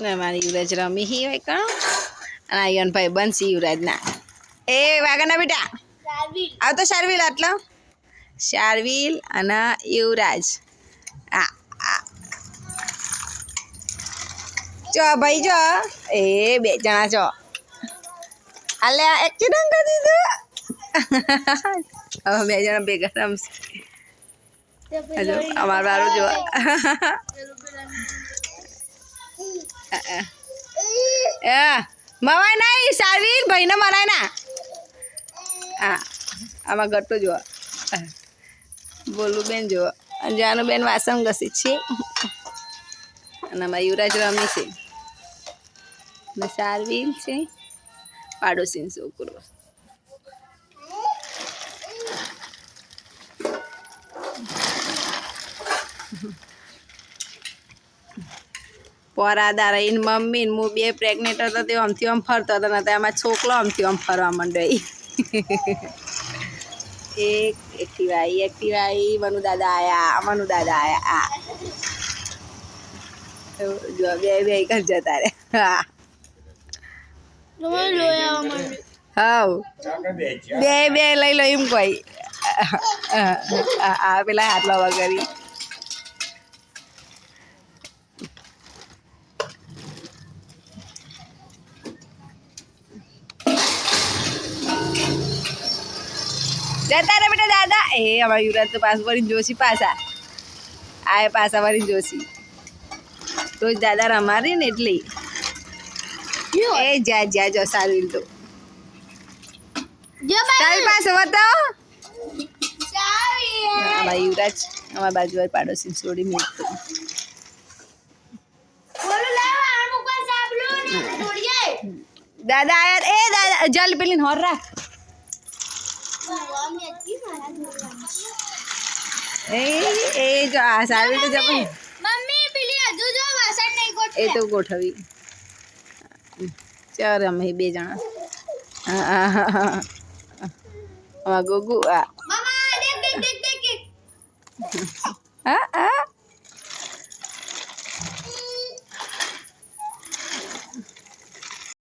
ને મારી યુવરાજ રમી હી હોય કણ અને આયન ભાઈ બનશી યુવરાજના એ વાગના બેટા આવ તો શાર્વિલ આટલો શાર્વિલ અને યુવરાજ આ ચો ભાઈ જો એ બે જણા છો આલે એક્સિડન્ટ કરી દીધું હવે બે જણા ભેગા રમશે હજો અમાર વાળું જો મવાય નહીં શાર્વિલ ભાઈને મરાય ના હા આમાં ગટ્ટો જો બોલું બેન જો જાનું બેન વાસણ ઘસી છે અને આમાં યુવરાજ રમી છે ને શાર્વિલ છે પાડોશીનો છોકરો પોરાદા રહીને મમ્મી ને હું બે પ્રેગ્નેન્ટ હતો તે આમથી આમ ફરતો હતો ને એમાં છોકરો આમથી આમ ફરવા માંડ્યો એક એક્ટિવા મનુ દાદા આયા જો બે કર જતા રે હા બે લઈ લો એમ કોઈ પેલા હાથમાં વગરી જતા રે બેટા દાદા એ અમારા યુવરાજ તો પાસ વળી જોશી પાછા આ પાછા વળી જોશી રોજ દાદા રમારી ને એટલે એ જા જો સારું તો ચાલ પાસ બતાવો અમારા યુવરાજ અમારા બાજુ પાડોશી છોડી મૂકતો દાદા આયા એ દાદા જલ પેલી હોર રાખ એ જો આ સારું તો જપ મમ્મી પેલી હજુ જો વાસણ નહીં ગોઠવે એ તો ગોઠવી ચાલ અમે બે જણા ગોગુ આ